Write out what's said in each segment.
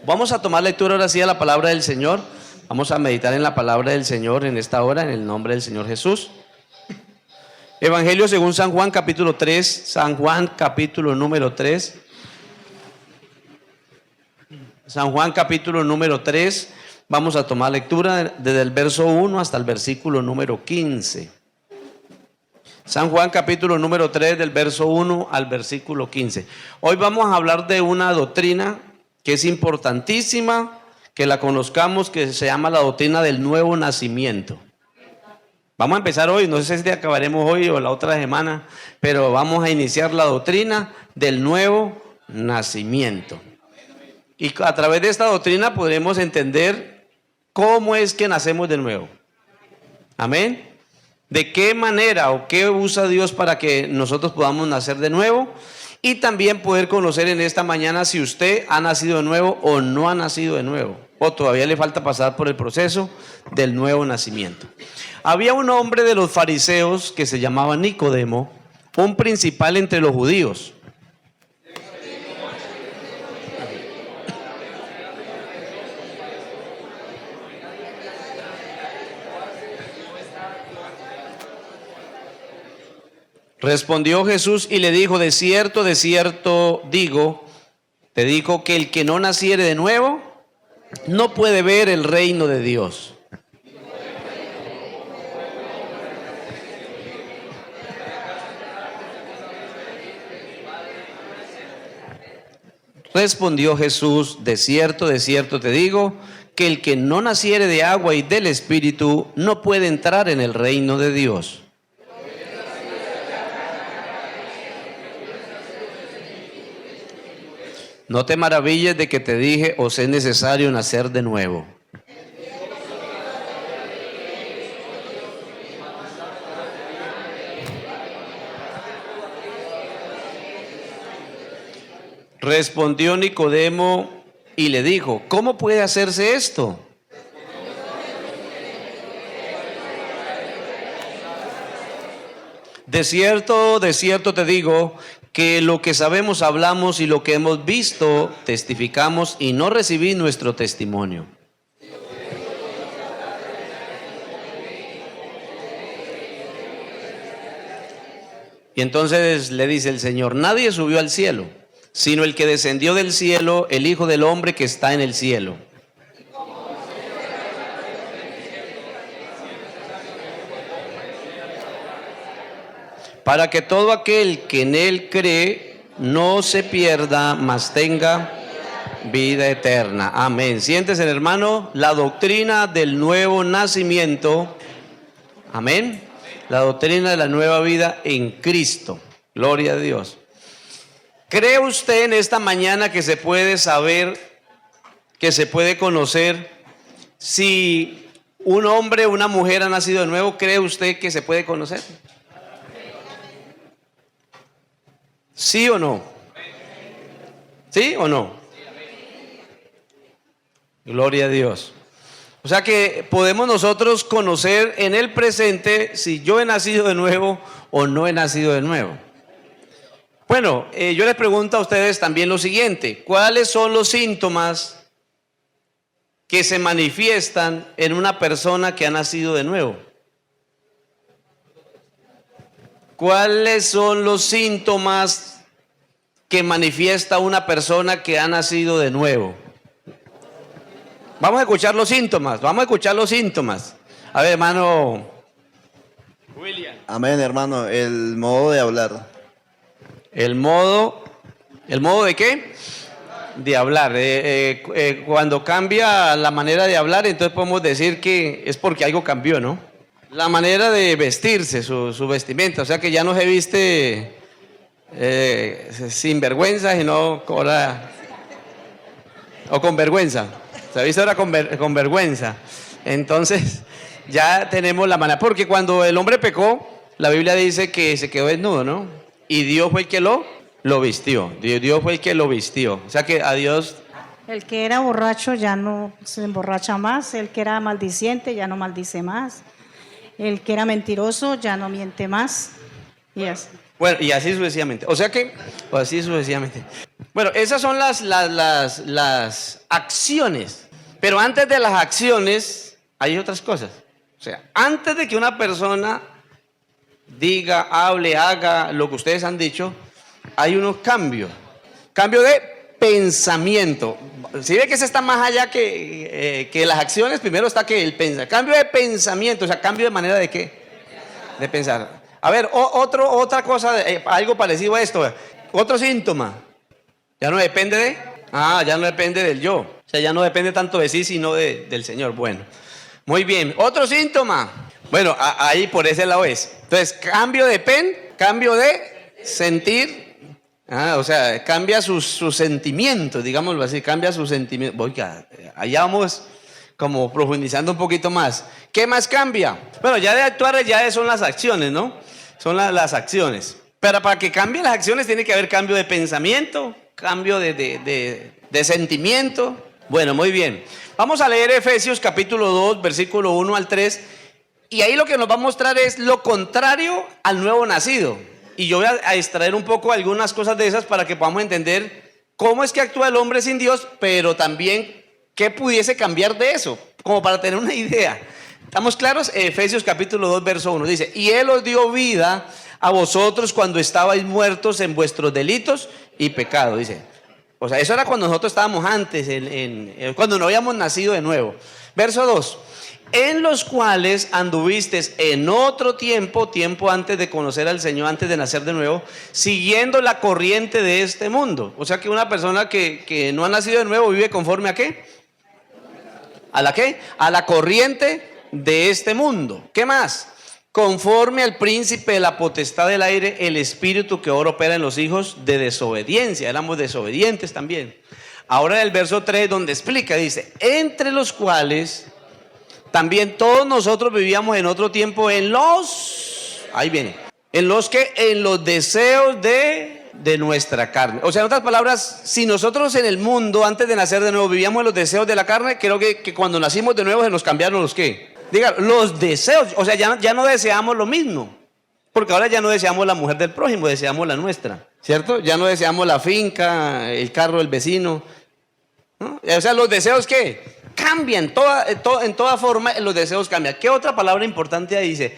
Vamos a tomar lectura ahora sí a la palabra del Señor. Vamos a meditar en la palabra del Señor en esta hora, en el nombre del Señor Jesús. Evangelio según San Juan capítulo 3, San Juan capítulo número 3. San Juan capítulo número 3, vamos a tomar lectura desde el verso 1 hasta el versículo número 15. San Juan capítulo número 3 del verso 1 al versículo 15. Hoy vamos a hablar de una doctrina que es importantísima, que la conozcamos, que se llama la doctrina del nuevo nacimiento. Vamos a empezar hoy, no sé si acabaremos hoy o la otra semana, pero vamos a iniciar la doctrina del nuevo nacimiento. Y a través de esta doctrina podremos entender cómo es que nacemos de nuevo. Amén. De qué manera o qué usa Dios para que nosotros podamos nacer de nuevo. Y también poder conocer en esta mañana si usted ha nacido de nuevo o no ha nacido de nuevo. O todavía le falta pasar por el proceso del nuevo nacimiento. Había un hombre de los fariseos que se llamaba Nicodemo, un principal entre los judíos. Respondió Jesús y le dijo: de cierto digo, te digo que el que no naciere de nuevo no puede ver el reino de Dios. Respondió Jesús: de cierto te digo, que el que no naciere de agua y del Espíritu no puede entrar en el reino de Dios. No te maravilles de que te dije, os es necesario nacer de nuevo. Respondió Nicodemo y le dijo: ¿cómo puede hacerse esto? De cierto te digo, que lo que sabemos hablamos y lo que hemos visto testificamos y no recibí nuestro testimonio. Y entonces le dice el Señor: nadie subió al cielo, sino el que descendió del cielo, el Hijo del Hombre que está en el cielo. Para que todo aquel que en él cree no se pierda, mas tenga vida eterna. Amén. Siéntese, hermano, la doctrina del nuevo nacimiento. Amén. La doctrina de la nueva vida en Cristo. Gloria a Dios. ¿Cree usted en esta mañana que se puede saber, que se puede conocer si un hombre o una mujer ha nacido de nuevo? ¿Cree usted que se puede conocer? ¿Sí o no? ¿Sí o no? Gloria a Dios. O sea que podemos nosotros conocer en el presente si yo he nacido de nuevo o no he nacido de nuevo. Bueno, yo les pregunto a ustedes también lo siguiente: ¿cuáles son los síntomas que se manifiestan en una persona que ha nacido de nuevo? ¿Cuáles son los síntomas que manifiesta una persona que ha nacido de nuevo? Vamos a escuchar los síntomas, A ver, hermano William. Amén, hermano. El modo de hablar. ¿El modo de qué? De hablar. Cuando cambia la manera de hablar, entonces podemos decir que es porque algo cambió, ¿no? La manera de vestirse, su vestimenta, o sea que ya no se viste sin vergüenza, sino ahora, o con vergüenza. Se viste ahora con vergüenza. Entonces ya tenemos la manera, porque cuando el hombre pecó, la Biblia dice que se quedó desnudo, ¿no? Y Dios fue el que lo vistió. Dios fue el que lo vistió. O sea que a Dios... El que era borracho ya no se emborracha más. El que era maldiciente ya no maldice más. El que era mentiroso ya no miente más. Y así. Bueno, y así sucesivamente. O sea que, así sucesivamente. Bueno, esas son las acciones. Pero antes de las acciones hay otras cosas. O sea, antes de que una persona diga, hable, haga lo que ustedes han dicho, hay unos cambios. Cambio de pensamiento. Si ve que ese está más allá que las acciones, primero está que el pensamiento. Cambio de pensamiento, o sea, cambio de manera de qué? De pensar. A ver, otra cosa, algo parecido a esto. Otro síntoma. Ya no depende de... ya no depende del yo. O sea, ya no depende tanto de sí, sino del Señor. Bueno, muy bien. Otro síntoma. Bueno, ahí por ese lado es. Entonces, cambio de cambio de sentir. O sea, cambia sus sentimientos, digámoslo así, cambia sus sentimientos. Oiga, allá vamos como profundizando un poquito más. ¿Qué más cambia? Bueno, ya de actuar ya son las acciones, ¿no? Son las acciones. Pero para que cambien las acciones tiene que haber cambio de pensamiento, cambio de sentimiento. Bueno, muy bien. Vamos a leer Efesios capítulo 2, versículo 1 al 3. Y ahí lo que nos va a mostrar es lo contrario al nuevo nacido. Y yo voy a extraer un poco algunas cosas de esas para que podamos entender cómo es que actúa el hombre sin Dios, pero también qué pudiese cambiar de eso, como para tener una idea. ¿Estamos claros? Efesios capítulo 2, verso 1 dice: y Él os dio vida a vosotros cuando estabais muertos en vuestros delitos y pecados. Dice, o sea, eso era cuando nosotros estábamos antes, cuando no habíamos nacido de nuevo. Verso 2. En los cuales anduvisteis en otro tiempo antes de conocer al Señor, antes de nacer de nuevo, siguiendo la corriente de este mundo. O sea que una persona que no ha nacido de nuevo vive conforme ¿a qué? ¿A la qué? A la corriente de este mundo. ¿Qué más? Conforme al príncipe de la potestad del aire, el espíritu que ahora opera en los hijos de desobediencia. Éramos desobedientes también. Ahora en el verso 3 donde explica, dice, entre los cuales también todos nosotros vivíamos en otro tiempo en los deseos de nuestra carne. O sea, en otras palabras, si nosotros en el mundo antes de nacer de nuevo vivíamos en los deseos de la carne, creo que cuando nacimos de nuevo se nos cambiaron los ¿qué? Diga, los deseos. O sea, ya no deseamos lo mismo. Porque ahora ya no deseamos la mujer del prójimo, deseamos la nuestra, ¿cierto? Ya no deseamos la finca, el carro del vecino, ¿no? O sea, los deseos ¿qué? Cambian, en toda forma los deseos cambian. ¿Qué otra palabra importante ahí dice?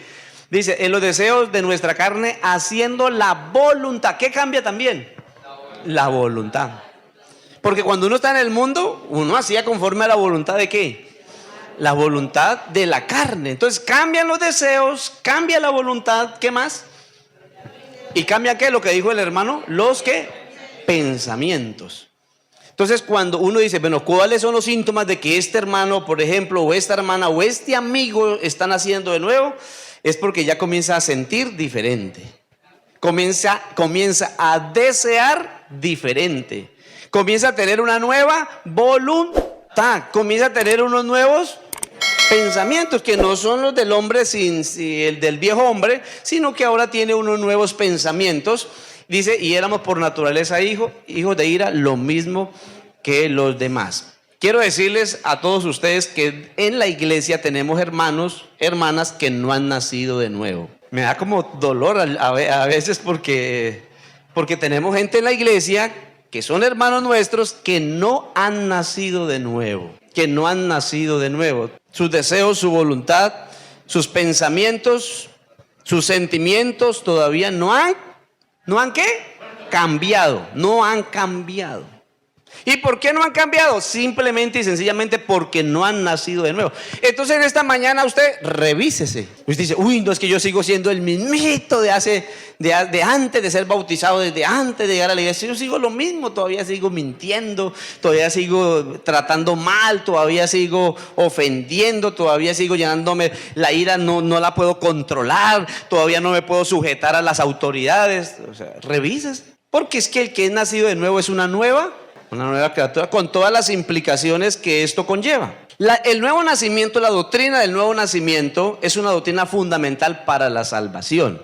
Dice, en los deseos de nuestra carne, haciendo la voluntad. ¿Qué cambia también? La voluntad. Porque cuando uno está en el mundo, uno hacía conforme a la voluntad ¿de qué? La voluntad de la carne. Entonces cambian los deseos, cambia la voluntad. ¿Qué más? ¿Y cambia qué? Lo que dijo el hermano, los ¿qué? Pensamientos. Entonces cuando uno dice, bueno, ¿cuáles son los síntomas de que este hermano, por ejemplo, o esta hermana, o este amigo están haciendo de nuevo? Es porque ya comienza a sentir diferente. Comienza a desear diferente. Comienza a tener una nueva voluntad. Comienza a tener unos nuevos pensamientos que no son los del hombre el del viejo hombre, sino que ahora tiene unos nuevos pensamientos. Dice, y éramos por naturaleza hijos de ira, lo mismo que los demás. Quiero decirles a todos ustedes que en la iglesia tenemos hermanos, hermanas que no han nacido de nuevo. Me da como dolor a veces porque tenemos gente en la iglesia que son hermanos nuestros que no han nacido de nuevo. Que no han nacido de nuevo. Sus deseos, su voluntad, sus pensamientos, sus sentimientos todavía no han ¿qué? Cambiado. No han cambiado. ¿Y por qué no han cambiado? Simplemente y sencillamente porque no han nacido de nuevo. Entonces en esta mañana usted revísese. Usted dice, uy, no, es que yo sigo siendo el mismito de antes de ser bautizado, desde antes de llegar a la iglesia. Yo sigo lo mismo, todavía sigo mintiendo, todavía sigo tratando mal, todavía sigo ofendiendo, todavía sigo llenándome la ira, no la puedo controlar, todavía no me puedo sujetar a las autoridades. O sea, revísese. Porque es que el que es nacido de nuevo es una nueva criatura con todas las implicaciones que esto conlleva. El nuevo nacimiento, la doctrina del nuevo nacimiento es una doctrina fundamental para la salvación.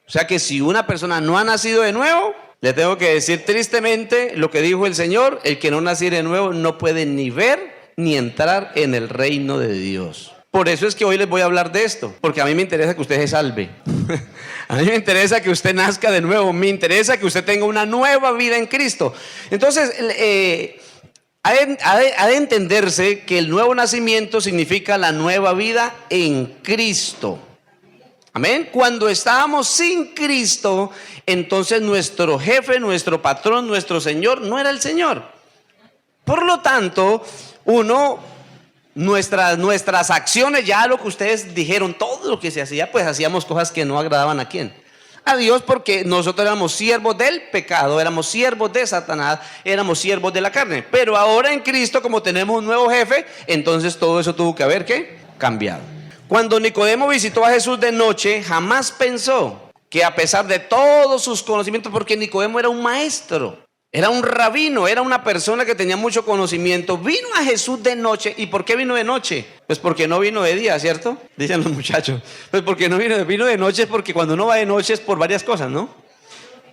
O sea que si una persona no ha nacido de nuevo, le tengo que decir tristemente lo que dijo el Señor: el que no naciere de nuevo no puede ni ver ni entrar en el reino de Dios. Por eso es que hoy les voy a hablar de esto, porque a mí me interesa que usted se salve. A mí me interesa que usted nazca de nuevo, me interesa que usted tenga una nueva vida en Cristo. Entonces, ha de entenderse que el nuevo nacimiento significa la nueva vida en Cristo. Amén. Cuando estábamos sin Cristo, entonces nuestro jefe, nuestro patrón, nuestro Señor no era el Señor. Por lo tanto, nuestras acciones, ya lo que ustedes dijeron, todo lo que se hacía, pues hacíamos cosas que no agradaban a quién. A Dios, porque nosotros éramos siervos del pecado, éramos siervos de Satanás, éramos siervos de la carne. Pero ahora en Cristo, como tenemos un nuevo jefe, entonces todo eso tuvo que haber ¿qué? Cambiado. Cuando Nicodemo visitó a Jesús de noche, jamás pensó que a pesar de todos sus conocimientos, porque Nicodemo era un maestro, era un rabino, era una persona que tenía mucho conocimiento, vino a Jesús de noche. ¿Y por qué vino de noche? Pues porque no vino de día, ¿cierto? Dicen los muchachos. Pues porque no vino de noche, es porque cuando uno va de noche es por varias cosas, ¿no?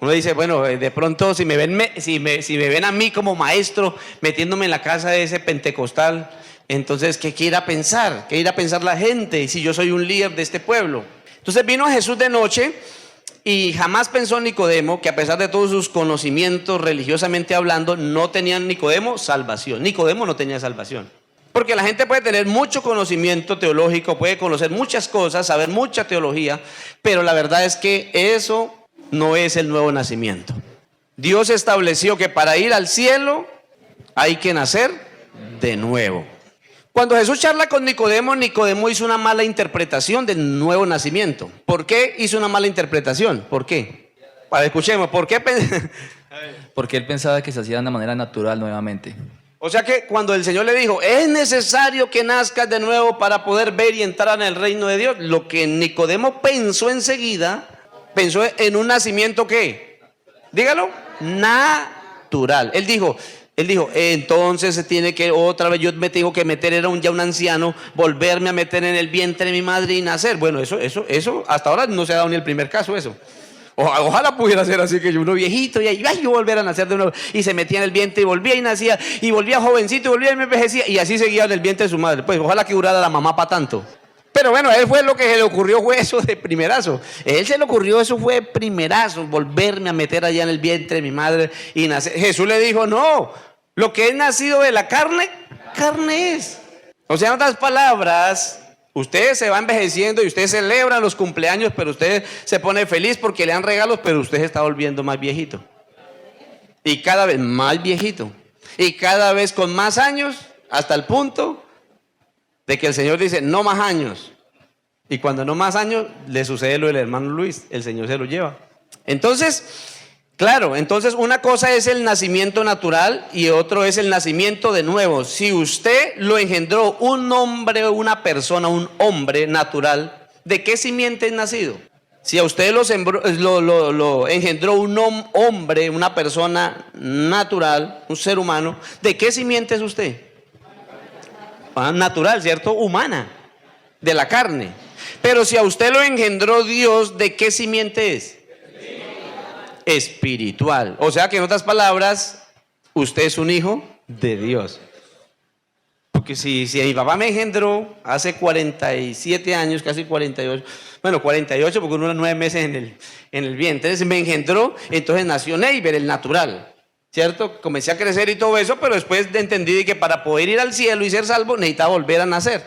Uno dice, bueno, de pronto si me ven a mí como maestro metiéndome en la casa de ese pentecostal, entonces ¿qué irá a pensar? ¿Qué irá a pensar la gente si yo soy un líder de este pueblo? Entonces vino a Jesús de noche. Y jamás pensó Nicodemo que a pesar de todos sus conocimientos religiosamente hablando, no tenía Nicodemo salvación. Nicodemo no tenía salvación. Porque la gente puede tener mucho conocimiento teológico, puede conocer muchas cosas, saber mucha teología, pero la verdad es que eso no es el nuevo nacimiento. Dios estableció que para ir al cielo hay que nacer de nuevo. Cuando Jesús charla con Nicodemo, Nicodemo hizo una mala interpretación del nuevo nacimiento. ¿Por qué hizo una mala interpretación? ¿Por qué? Para escuchemos, ¿por qué? Porque él pensaba que se hacía de una manera natural nuevamente. O sea que cuando el Señor le dijo, es necesario que nazcas de nuevo para poder ver y entrar en el reino de Dios, lo que Nicodemo pensó enseguida, pensó en un nacimiento ¿qué? Dígalo, natural. Él dijo, entonces se tiene que otra vez, yo me tengo que meter, era ya un anciano, volverme a meter en el vientre de mi madre y nacer. Bueno, eso hasta ahora no se ha dado ni el primer caso eso. Ojalá pudiera ser así, que yo uno viejito y ahí yo volver a nacer de nuevo, y se metía en el vientre y volvía y nacía, y volvía jovencito y volvía y me envejecía, y así seguía en el vientre de su madre. Pues ojalá que durara la mamá para tanto. Pero bueno, a él fue lo que se le ocurrió, fue eso de primerazo. A él se le ocurrió, eso fue primerazo, volverme a meter allá en el vientre de mi madre y nacer. Jesús le dijo, no, lo que es nacido de la carne, carne es. O sea, en otras palabras, usted se va envejeciendo y usted celebra los cumpleaños, pero usted se pone feliz porque le dan regalos, pero usted se está volviendo más viejito. Y cada vez más viejito. Y cada vez con más años, hasta el punto de que el Señor dice, no más años. Y cuando no más años, le sucede lo del hermano Luis, el Señor se lo lleva. Entonces, claro, entonces una cosa es el nacimiento natural y otro es el nacimiento de nuevo. Si usted lo engendró un hombre, una persona, un hombre natural, ¿de qué simiente es nacido? Si a usted lo engendró un hombre, una persona natural, un ser humano, ¿de qué simiente es usted? Natural, ¿cierto? Humana, de la carne. Pero si a usted lo engendró Dios, ¿de qué simiente es? Espiritual. O sea que en otras palabras, usted es un hijo de Dios. Porque si mi papá me engendró hace 47 años, casi 48, bueno, 48 porque uno era 9 meses en el vientre, entonces me engendró, entonces nació Neiber, el natural. ¿Cierto? Comencé a crecer y todo eso, pero después entendí que para poder ir al cielo y ser salvo necesitaba volver a nacer.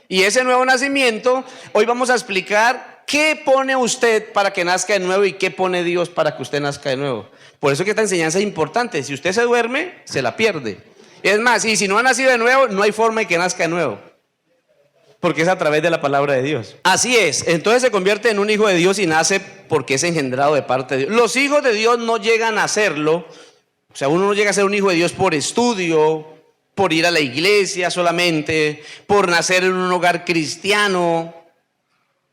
Y ese nuevo nacimiento, hoy vamos a explicar qué pone usted para que nazca de nuevo y qué pone Dios para que usted nazca de nuevo. Por eso que esta enseñanza es importante. Si usted se duerme, se la pierde. Es más, y si no ha nacido de nuevo, no hay forma de que nazca de nuevo. Porque es a través de la palabra de Dios. Así es, entonces se convierte en un hijo de Dios y nace porque es engendrado de parte de Dios. Los hijos de Dios no llegan a serlo. O sea, uno no llega a ser un hijo de Dios por estudio, por ir a la iglesia solamente, por nacer en un hogar cristiano.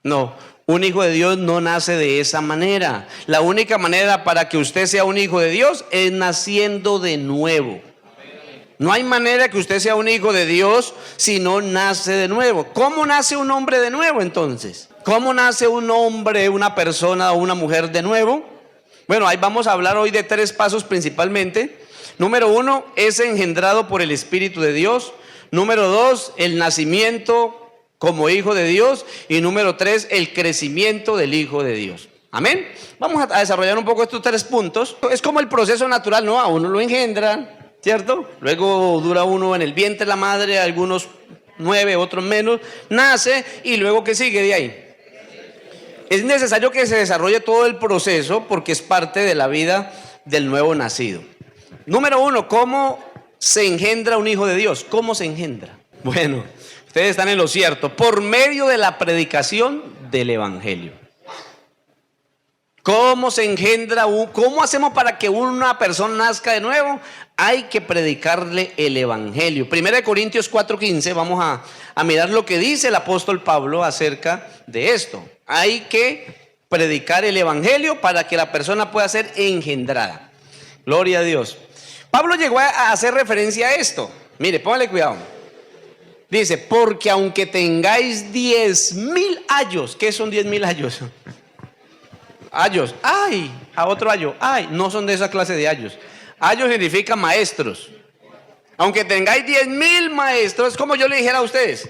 No, un hijo de Dios no nace de esa manera. La única manera para que usted sea un hijo de Dios es naciendo de nuevo. No hay manera que usted sea un hijo de Dios si no nace de nuevo. ¿Cómo nace un hombre de nuevo entonces? ¿Cómo nace un hombre, una persona o una mujer de nuevo? Bueno, ahí vamos a hablar hoy de 3 pasos principalmente. Número 1, es engendrado por el Espíritu de Dios. Número 2, el nacimiento como hijo de Dios. Y número 3, el crecimiento del hijo de Dios. Amén. Vamos a desarrollar un poco estos 3 puntos. Es como el proceso natural, ¿no? A uno lo engendran, ¿cierto? Luego dura uno en el vientre de la madre, algunos 9, otros menos, nace y luego ¿qué sigue de ahí? Es necesario que se desarrolle todo el proceso porque es parte de la vida del nuevo nacido. Número 1, ¿cómo se engendra un hijo de Dios? ¿Cómo se engendra? Bueno, ustedes están en lo cierto, por medio de la predicación del evangelio. ¿Cómo se engendra? ¿Cómo hacemos para que una persona nazca de nuevo? Hay que predicarle el evangelio. 1 Corintios 4:15, vamos a mirar lo que dice el apóstol Pablo acerca de esto. Hay que predicar el evangelio para que la persona pueda ser engendrada. Gloria a Dios. Pablo llegó a hacer referencia a esto. Mire, póngale cuidado. Dice, porque aunque tengáis 10,000 ayos, ¿qué son 10,000 ayos? Ayos, ay, a otro ayo, ay, no son de esa clase de ayos. Ayos significa maestros. Aunque tengáis 10,000 maestros, como yo le dijera a ustedes,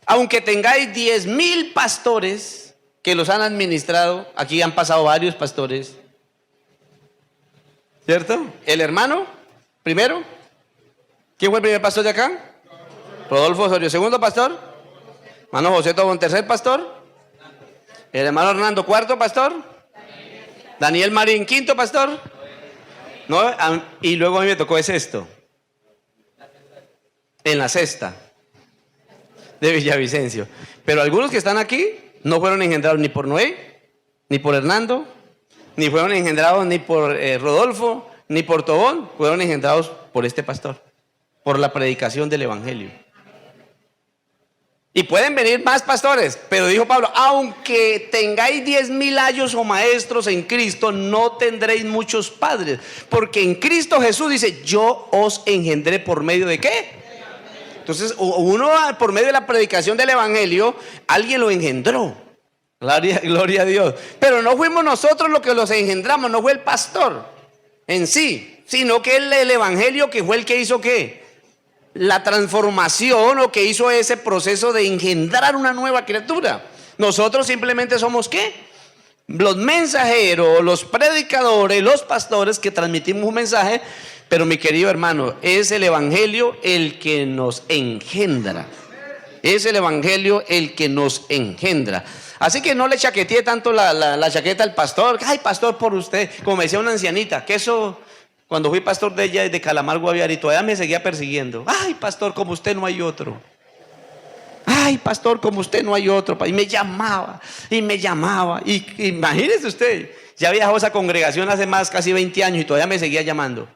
aunque tengáis 10,000 pastores que los han administrado, aquí han pasado varios pastores, ¿cierto? El hermano, primero, ¿quién fue el primer pastor de acá? Rodolfo Osorio. Segundo pastor, hermano José Tobón. Tercer pastor, el hermano Hernando. Cuarto pastor, Daniel Marín. Quinto pastor, no, y luego a mí me tocó es esto, en la cesta de Villavicencio. Pero algunos que están aquí no fueron engendrados ni por Noé, ni por Hernando, ni fueron engendrados ni por Rodolfo, ni por Tobón. Fueron engendrados por este pastor, por la predicación del evangelio. Y pueden venir más pastores, pero dijo Pablo, aunque tengáis 10,000 ayos o maestros en Cristo, no tendréis muchos padres, porque en Cristo Jesús dice, yo os engendré por medio de ¿qué? Entonces uno por medio de la predicación del evangelio, alguien lo engendró. Gloria a Dios. Pero no fuimos nosotros los que los engendramos, no fue el pastor en sí, sino que el evangelio que fue el que hizo ¿qué? La transformación, o que hizo ese proceso de engendrar una nueva criatura. Nosotros simplemente somos ¿qué? Los mensajeros, los predicadores, los pastores que transmitimos un mensaje. Pero mi querido hermano, es el evangelio el que nos engendra. Es el evangelio el que nos engendra. Así que no le chaquetee tanto la chaqueta al pastor. Ay, pastor, por usted. Como me decía una ancianita, que eso, cuando fui pastor de ella de Calamar, Guaviare, y todavía me seguía persiguiendo. Ay, pastor, como usted no hay otro. Ay, pastor, como usted no hay otro. Y me llamaba, y me llamaba. Y imagínese usted, ya viajó a esa congregación hace más, casi 20 años y todavía me seguía llamando.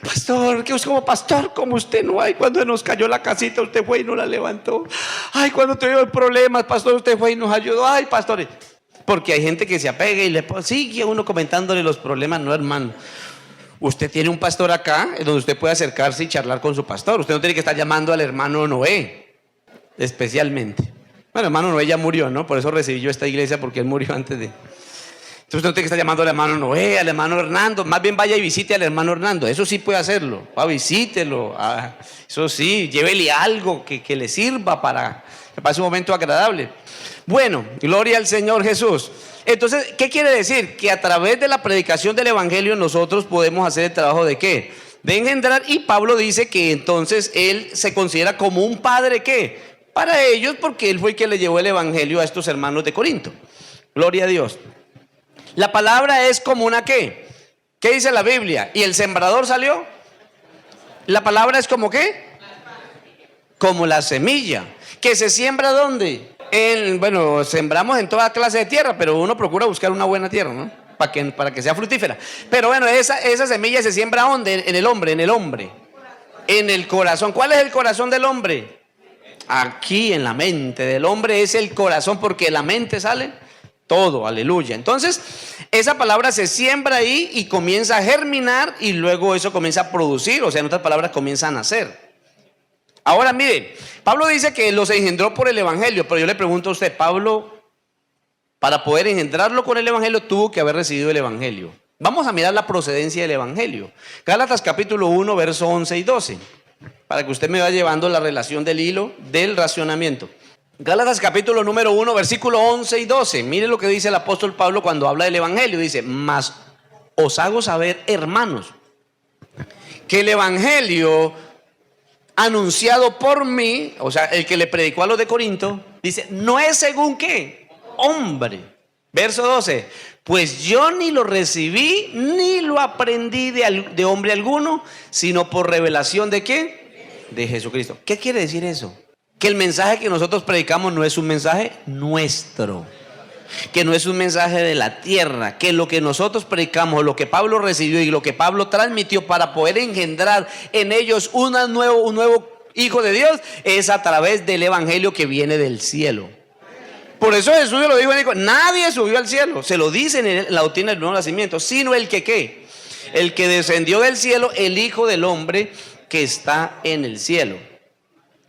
Pastor, que como pastor, como usted no hay. Cuando nos cayó la casita, usted fue y nos la levantó. Ay, cuando tuvimos problemas, pastor, usted fue y nos ayudó. Ay, pastor. Porque hay gente que se apega y le sigue a uno comentándole los problemas. No, hermano. Usted tiene un pastor acá donde usted puede acercarse y charlar con su pastor. Usted no tiene que estar llamando al hermano Noé, especialmente. Bueno, el hermano Noé ya murió, ¿no? Por eso recibí yo esta iglesia, porque él murió antes de... Entonces no tiene que estar llamando al hermano Noé, al hermano Hernando. Más bien vaya y visite al hermano Hernando. Eso sí puede hacerlo. Va, visítelo. Eso sí, llévele algo que le sirva para que pase un momento agradable. Bueno, gloria al Señor Jesús. Entonces, ¿qué quiere decir? Que a través de la predicación del evangelio nosotros podemos hacer el trabajo de ¿qué? De engendrar. Y Pablo dice que entonces él se considera como un padre ¿qué? Para ellos, porque él fue el que le llevó el evangelio a estos hermanos de Corinto. Gloria a Dios. La palabra es como una ¿qué? ¿Qué dice la Biblia? ¿Y el sembrador salió? La palabra es como ¿qué? Como la semilla. ¿Que se siembra dónde? Bueno, sembramos en toda clase de tierra, pero uno procura buscar una buena tierra, ¿no? Para que sea fructífera. Pero bueno, esa semilla se siembra ¿dónde? En el hombre, en el corazón. ¿Cuál es el corazón del hombre? Aquí en la mente del hombre es el corazón, porque la mente sale todo, aleluya. Entonces, esa palabra se siembra ahí y comienza a germinar, y luego eso comienza a producir, o sea, en otras palabras, comienza a nacer. Ahora, mire, Pablo dice que los engendró por el evangelio, pero yo le pregunto a usted, Pablo, para poder engendrarlo con el evangelio, tuvo que haber recibido el evangelio. Vamos a mirar la procedencia del evangelio. Gálatas capítulo 1, verso 11 y 12. para que usted me vaya llevando la relación del hilo del racionamiento. Gálatas capítulo número 1, versículo 11 y 12. Mire lo que dice el apóstol Pablo cuando habla del evangelio. Dice, mas os hago saber, hermanos, que el evangelio anunciado por mí, o sea, el que le predicó a los de Corinto, dice, no es según qué, hombre. Verso 12, pues yo ni lo recibí ni lo aprendí de hombre alguno, sino por revelación de ¿qué? De Jesucristo. ¿Qué quiere decir eso? Que el mensaje que nosotros predicamos no es un mensaje nuestro, que no es un mensaje de la tierra, que lo que nosotros predicamos, lo que Pablo recibió y lo que Pablo transmitió para poder engendrar en ellos un nuevo hijo de Dios, es a través del evangelio que viene del cielo. Por eso Jesús lo dijo, nadie subió al cielo, se lo dicen en la doctrina del nuevo nacimiento, sino el que ¿qué? El que descendió del cielo, el Hijo del Hombre que está en el cielo.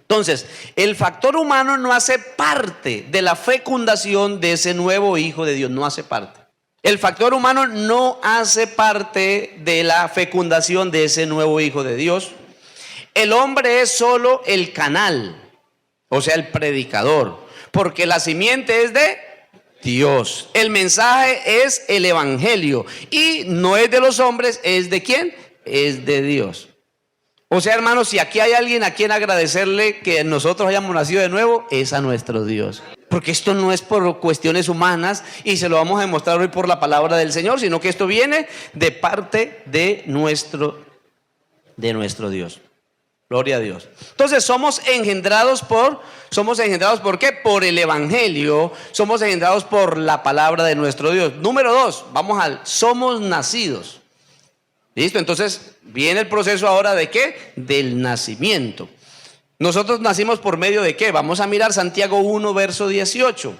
Entonces, el factor humano no hace parte de la fecundación de ese nuevo Hijo de Dios, no hace parte. El factor humano no hace parte de la fecundación de ese nuevo Hijo de Dios. El hombre es solo el canal, o sea, el predicador, porque la simiente es de Dios. El mensaje es el evangelio y no es de los hombres, ¿es de quién? Es de Dios. O sea, hermanos, si aquí hay alguien a quien agradecerle que nosotros hayamos nacido de nuevo, es a nuestro Dios. Porque esto no es por cuestiones humanas y se lo vamos a demostrar hoy por la palabra del Señor, sino que esto viene de parte de nuestro Dios. Gloria a Dios. Entonces somos engendrados ¿por qué? Por el evangelio, somos engendrados por la palabra de nuestro Dios. Número 2, somos nacidos. ¿Listo? Entonces viene el proceso ahora de ¿qué? Del nacimiento. Nosotros nacimos por medio de ¿qué? Vamos a mirar Santiago 1, verso 18.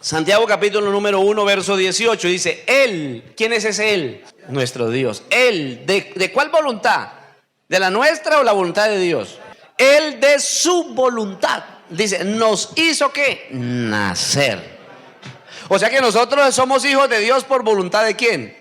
Santiago capítulo número 1, verso 18. Dice, Él, ¿quién es ese Él? Nuestro Dios. Él, ¿de cuál voluntad? ¿De la nuestra o la voluntad de Dios? Él de su voluntad. Dice, nos hizo ¿qué? Nacer. O sea que nosotros somos hijos de Dios por voluntad de ¿quién?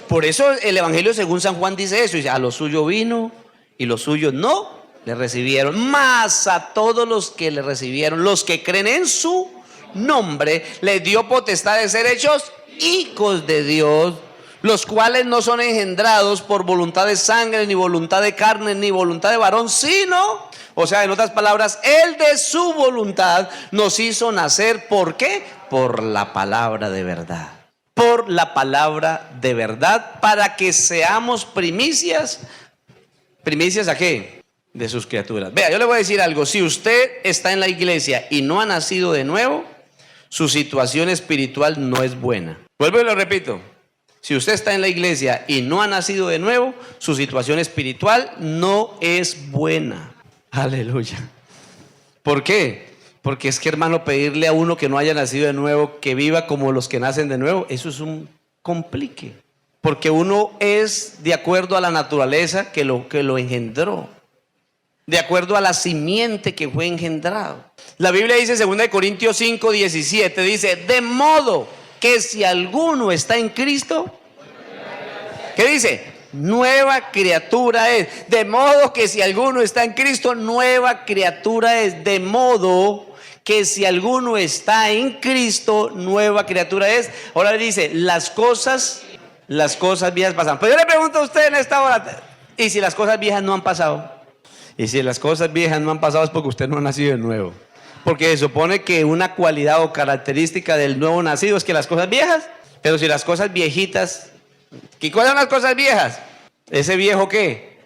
Por eso el evangelio según San Juan dice eso, dice, a lo suyo vino y los suyos no le recibieron, mas a todos los que le recibieron, los que creen en su nombre, les dio potestad de ser hechos hijos de Dios, los cuales no son engendrados por voluntad de sangre, ni voluntad de carne, ni voluntad de varón, sino, o sea, en otras palabras, Él de su voluntad nos hizo nacer, ¿por qué? Por la palabra de verdad. Por la palabra de verdad, para que seamos primicias. ¿Primicias a qué? De sus criaturas. Vea, yo le voy a decir algo. Si usted está en la iglesia y no ha nacido de nuevo, su situación espiritual no es buena. Vuelvo y lo repito. Si usted está en la iglesia y no ha nacido de nuevo, su situación espiritual no es buena. Aleluya. ¿Por qué? Porque es que, hermano, pedirle a uno que no haya nacido de nuevo, que viva como los que nacen de nuevo, eso es un complique. Porque uno es de acuerdo a la naturaleza que lo engendró, de acuerdo a la simiente que fue engendrado. La Biblia dice en 2 Corintios 5, 17, dice, de modo que si alguno está en Cristo, ¿qué dice? Nueva criatura es. De modo que si alguno está en Cristo, nueva criatura es. De modo que si alguno está en Cristo, nueva criatura es. Ahora le dice, las cosas viejas pasan. Pero yo le pregunto a usted en esta hora, ¿y si las cosas viejas no han pasado? Y si las cosas viejas no han pasado es porque usted no ha nacido de nuevo. Porque se supone que una cualidad o característica del nuevo nacido es que las cosas viejas, pero si las cosas viejitas, ¿y cuáles son las cosas viejas? ¿Ese viejo qué?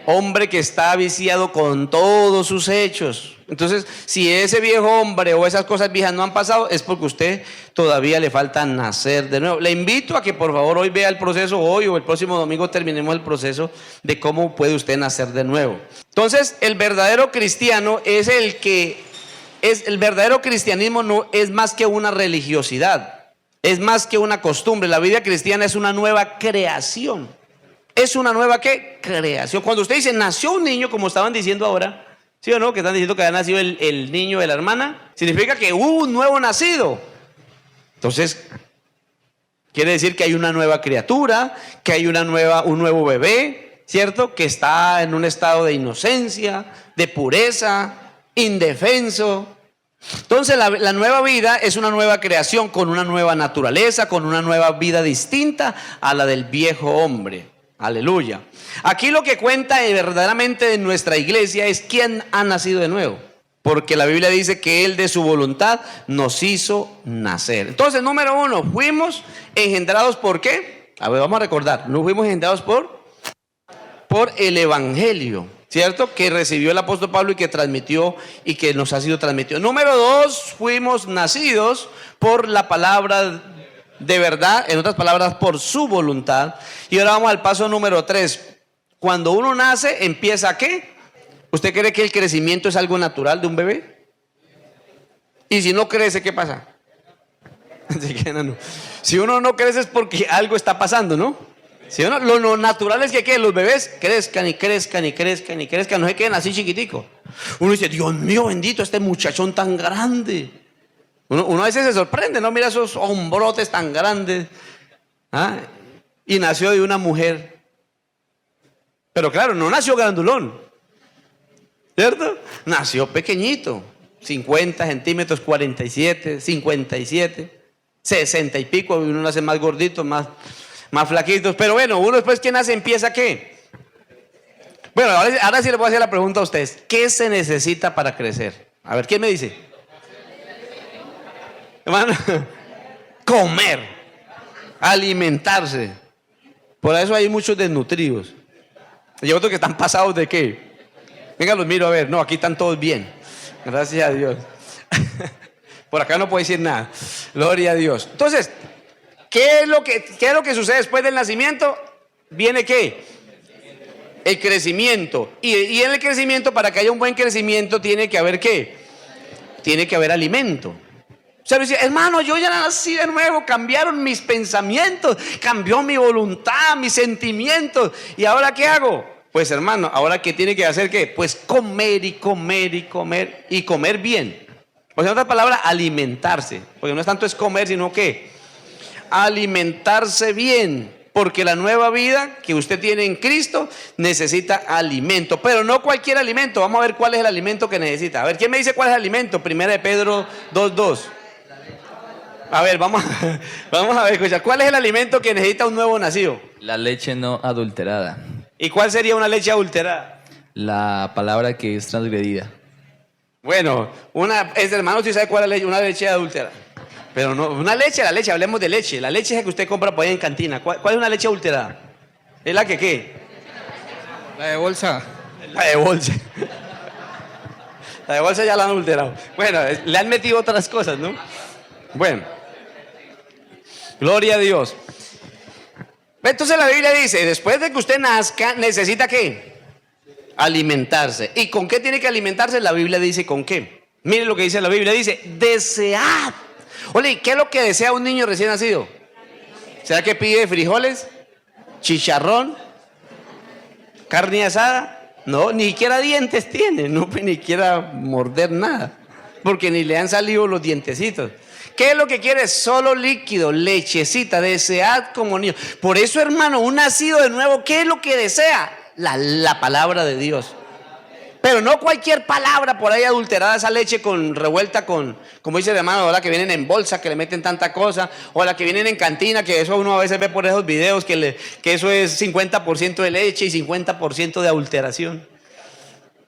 Hombre que está viciado con todos sus hechos. Entonces, si ese viejo hombre o esas cosas viejas no han pasado, es porque usted todavía le falta nacer de nuevo. Le invito a que por favor hoy vea el proceso, hoy o el próximo domingo terminemos el proceso de cómo puede usted nacer de nuevo. Entonces, el verdadero cristiano es el verdadero cristianismo no es más que una religiosidad, es más que una costumbre. La vida cristiana es una nueva creación. Es una nueva ¿qué? Creación. Cuando usted dice nació un niño, como estaban diciendo ahora, ¿sí o no? Que están diciendo que había nacido el niño de la hermana, significa que hubo un nuevo nacido. Entonces, quiere decir que hay una nueva criatura, que hay un nuevo bebé. ¿cierto? Que está en un estado de inocencia, de pureza, indefenso. Entonces la nueva vida es una nueva creación con una nueva naturaleza, con una nueva vida distinta a la del viejo hombre. Aleluya. Aquí lo que cuenta verdaderamente en nuestra iglesia es quién ha nacido de nuevo. Porque la Biblia dice que Él de su voluntad nos hizo nacer. Entonces, número uno, fuimos engendrados ¿por qué? A ver, vamos a recordar. No fuimos engendrados por el Evangelio, ¿cierto? Que recibió el apóstol Pablo y que transmitió y que nos ha sido transmitido. Número dos, fuimos nacidos por la palabra de verdad, en otras palabras, por su voluntad. Y ahora vamos al paso número 3. Cuando uno nace, ¿empieza qué? ¿Usted cree que el crecimiento es algo natural de un bebé? Y si no crece, ¿qué pasa? Si uno no crece es porque algo está pasando, ¿no? Si uno, lo natural es que los bebés crezcan y crezcan y crezcan y crezcan, no se queden así chiquiticos. Uno dice, Dios mío bendito, este muchachón tan grande. Uno a veces se sorprende, ¿no? Mira esos hombrotes tan grandes. ¿Ah? Y nació de una mujer. Pero claro, no nació grandulón, ¿cierto? Nació pequeñito, 50 centímetros, 47, 57, 60 y pico, uno nace más gordito, más flaquitos. Pero bueno, uno después que nace empieza ¿qué? Bueno, ahora sí le voy a hacer la pregunta a ustedes. ¿Qué se necesita para crecer? A ver, ¿quién me dice? Hermano, comer, alimentarse. Por eso hay muchos desnutridos. Y otros que están pasados de ¿qué? Venga, los miro a ver. No, aquí están todos bien. Gracias a Dios. Por acá no puedo decir nada. Gloria a Dios. Entonces, ¿qué es lo que sucede después del nacimiento? Viene ¿qué? El crecimiento. Y en el crecimiento, para que haya un buen crecimiento, tiene que haber ¿qué? Tiene que haber alimento. O sea, dice, hermano, yo ya nací de nuevo, cambiaron mis pensamientos, cambió mi voluntad, mis sentimientos. ¿Y ahora qué hago? Pues hermano, ¿ahora qué tiene que hacer qué? Pues comer y comer y comer y comer bien. O sea, en otra palabra, alimentarse. Porque no es tanto es comer, sino que alimentarse bien. Porque la nueva vida que usted tiene en Cristo necesita alimento. Pero no cualquier alimento. Vamos a ver cuál es el alimento que necesita. A ver, ¿quién me dice cuál es el alimento? Primera de Pedro 2:2. A ver, vamos a ver, escucha. ¿Cuál es el alimento que necesita un nuevo nacido? La leche no adulterada. ¿Y cuál sería una leche adulterada? La palabra que es transgredida. Bueno, hermano, ¿usted sabe cuál es la leche? Una leche adulterada. Pero no, la leche, hablemos de leche. La leche es la que usted compra por ahí en cantina. ¿Cuál es una leche adulterada? ¿Es la que qué? La de bolsa. La de bolsa. La de bolsa ya la han adulterado. Bueno, le han metido otras cosas, ¿no? Bueno. Gloria a Dios. Entonces la Biblia dice, después de que usted nazca, necesita ¿qué? Alimentarse. ¿Y con qué tiene que alimentarse? La Biblia dice ¿con qué? Mire lo que dice la Biblia, dice, desead. Oye, ¿qué es lo que desea un niño recién nacido? ¿Será que pide frijoles? ¿Chicharrón? ¿Carne asada? No, ni siquiera dientes tiene, no puede ni siquiera morder nada, porque ni le han salido los dientecitos. ¿Qué es lo que quiere? Solo líquido, lechecita, desead como niño. Por eso, hermano, un nacido de nuevo, ¿qué es lo que desea? La palabra de Dios. Pero no cualquier palabra por ahí adulterada, esa leche revuelta con, como dice el hermano, la que vienen en bolsa, que le meten tanta cosa, o la que vienen en cantina, que eso uno a veces ve por esos videos, que eso es 50% de leche y 50% de adulteración.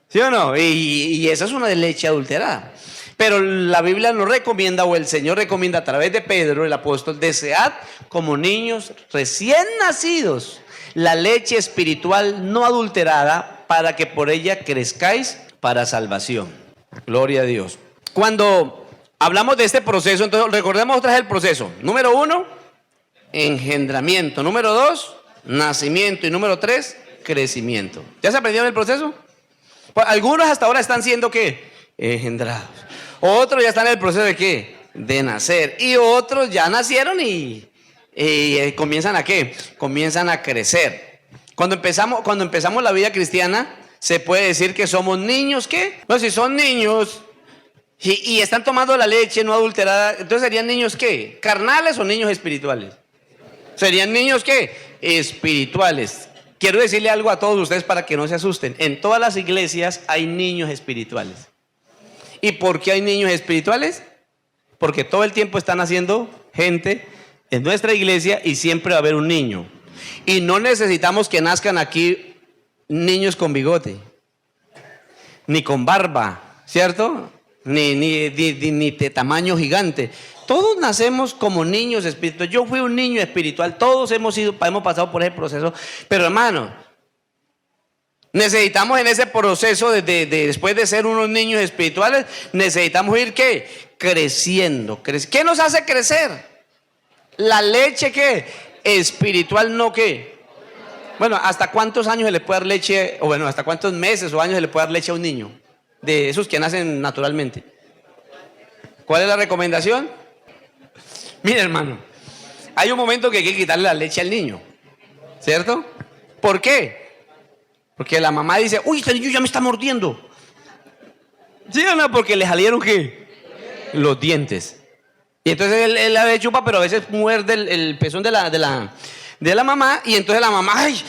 ¿Sí o no? Y esa es una de leche adulterada. Pero la Biblia nos recomienda, o el Señor recomienda a través de Pedro, el apóstol, desead como niños recién nacidos la leche espiritual no adulterada, para que por ella crezcáis para salvación. Gloria a Dios. Cuando hablamos de este proceso, entonces recordemos otra vez el proceso. Número 1, engendramiento. Número 2, nacimiento. Y número 3, crecimiento. ¿Ya se aprendieron el proceso? Pues algunos hasta ahora están siendo ¿qué? Engendrados. Otros ya están en el proceso de ¿qué? De nacer. Y otros ya nacieron y comienzan a ¿qué? Comienzan a crecer. Cuando empezamos la vida cristiana, se puede decir que somos niños, ¿qué? Bueno, si son niños y están tomando la leche no adulterada, entonces serían niños, ¿qué? ¿Carnales o niños espirituales? Serían niños, ¿qué? Espirituales. quiero decirle algo a todos ustedes para que no se asusten. En todas las iglesias hay niños espirituales. ¿Y por qué hay niños espirituales? Porque todo el tiempo están haciendo gente en nuestra iglesia y siempre va a haber un niño. Y no necesitamos que nazcan aquí niños con bigote, ni con barba, ¿cierto? Ni de tamaño gigante. Todos nacemos como niños espirituales. Yo fui un niño espiritual. Todos hemos pasado por ese proceso. Pero hermano, necesitamos en ese proceso después de ser unos niños espirituales, necesitamos ir ¿qué? Creciendo. ¿Qué nos hace crecer? La leche ¿qué? Espiritual, no ¿qué? Bueno, ¿hasta cuántos años se le puede dar leche? O bueno, ¿hasta cuántos meses o años se le puede dar leche a un niño? De esos que nacen naturalmente. ¿Cuál es la recomendación? Mira, hermano, hay un momento que hay que quitarle la leche al niño, ¿cierto? ¿Por qué? Porque la mamá dice, uy, este niño ya me está mordiendo. ¿Sí o no? Porque le salieron ¿qué? Los dientes. Y entonces él la ve chupa, pero a veces muerde el pezón de la mamá. Y entonces la mamá, ay,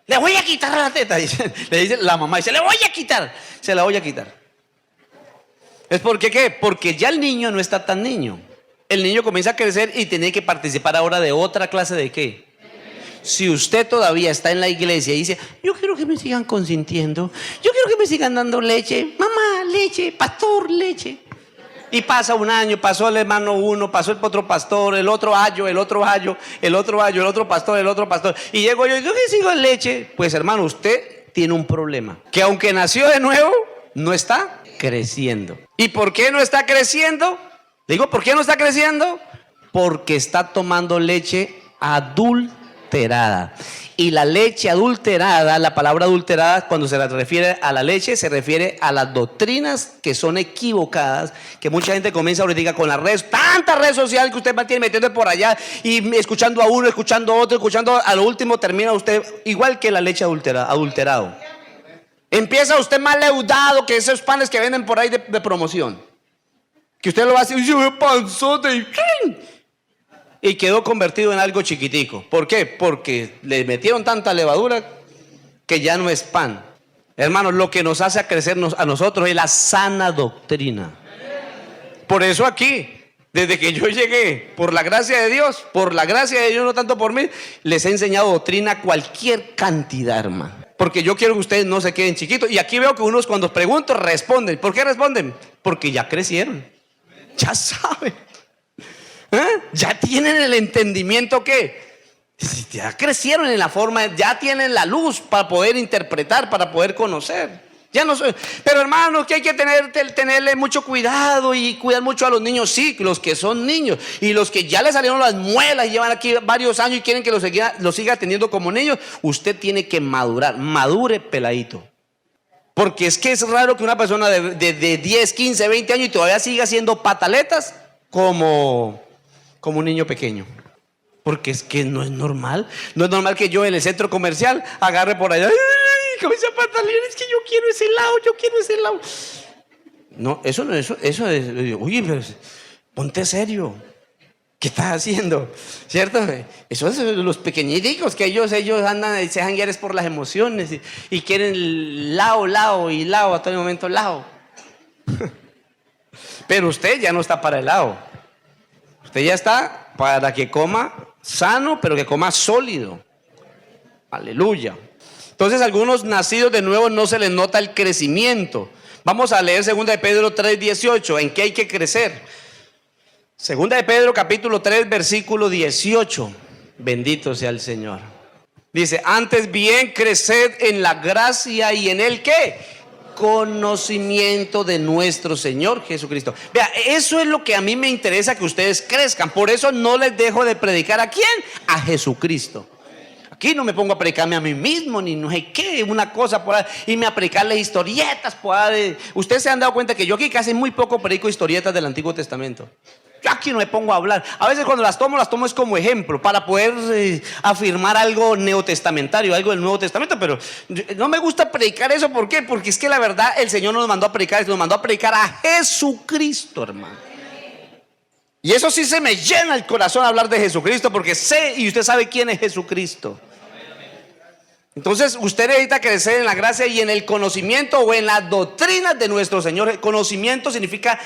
le voy a quitar la teta. Le dice la mamá, dice, le voy a quitar. Se la voy a quitar. ¿Es porque qué? Porque ya el niño no está tan niño. El niño comienza a crecer y tiene que participar ahora de otra clase de ¿qué? Si usted todavía está en la iglesia y dice, yo quiero que me sigan consintiendo, yo quiero que me sigan dando leche, mamá, leche, pastor, leche. Y pasa un año, pasó el hermano uno, pasó el otro pastor, el otro ayo, el otro ayo, el otro ayo, el otro pastor, el otro pastor. Y llego yo y digo, ¿qué sigo en leche? Pues hermano, usted tiene un problema. Que aunque nació de nuevo, no está creciendo. ¿Y por qué no está creciendo? Digo, ¿por qué no está creciendo? Porque está tomando leche adulterada. Y la leche adulterada, la palabra adulterada, cuando se refiere a la leche, se refiere a las doctrinas que son equivocadas, que mucha gente comienza ahorita con las redes, tantas redes sociales que usted mantiene metiendo por allá y escuchando a uno, escuchando a otro, escuchando, a lo último termina usted igual que la leche adulterado. Empieza usted más leudado que esos panes que venden por ahí de promoción. Que usted lo hace y yo panzote y quedó convertido en algo chiquitico. ¿Por qué? Porque le metieron tanta levadura que ya no es pan. Hermanos, lo que nos hace crecer a nosotros es la sana doctrina. Por eso aquí, desde que yo llegué, por la gracia de Dios, no tanto por mí, les he enseñado doctrina cualquier cantidad, hermano. Porque yo quiero que ustedes no se queden chiquitos. Y aquí veo que unos cuando pregunto responden. ¿Por qué responden? Porque ya crecieron. Ya saben. Ya tienen el entendimiento que ya crecieron en la forma, ya tienen la luz para poder interpretar, para poder conocer. Ya no soy, pero hermanos, que hay que tenerle mucho cuidado y cuidar mucho a los niños, sí, los que son niños y los que ya les salieron las muelas y llevan aquí varios años y quieren que los siga teniendo como niños. Usted tiene que madurar, madure peladito. Porque es que es raro que una persona de 10, 15, 20 años y todavía siga haciendo pataletas como un niño pequeño. Porque es que no es normal. No es normal que yo en el centro comercial agarre por allá y comience a patalear. Es que yo quiero ese lado. No, eso no, eso es. Oye, pero ponte serio. ¿Qué estás haciendo? ¿Cierto? Eso es los pequeñitos que ellos andan y se dejan guiar por las emociones y quieren lao a todo momento lao. Pero usted ya no está para el lao. Usted ya está para que coma sano, pero que coma sólido. Aleluya. Entonces, algunos nacidos de nuevo no se les nota el crecimiento. Vamos a leer 2 de Pedro 3:18. ¿En qué hay que crecer? 2 de Pedro capítulo 3 versículo 18. Bendito sea el Señor. Dice, antes bien creced en la gracia y en el ¿qué? Conocimiento de nuestro Señor Jesucristo. Vea, eso es lo que a mí me interesa que ustedes crezcan. Por eso no les dejo de predicar ¿a quién? A Jesucristo. Aquí no me pongo a predicarme a mí mismo, ni no sé qué, una cosa por ahí, irme a predicarle historietas por ahí. Ustedes se han dado cuenta que yo aquí casi muy poco predico historietas del Antiguo Testamento. Yo aquí no me pongo a hablar. A veces cuando las tomo es como ejemplo para poder afirmar algo neotestamentario, algo del Nuevo Testamento. Pero no me gusta predicar eso. ¿Por qué? Porque es que la verdad el Señor nos mandó a predicar a Jesucristo, hermano. Y eso sí se me llena el corazón hablar de Jesucristo, porque sé y usted sabe quién es Jesucristo. Entonces usted necesita crecer en la gracia y en el conocimiento o en las doctrinas de nuestro Señor. Conocimiento significa,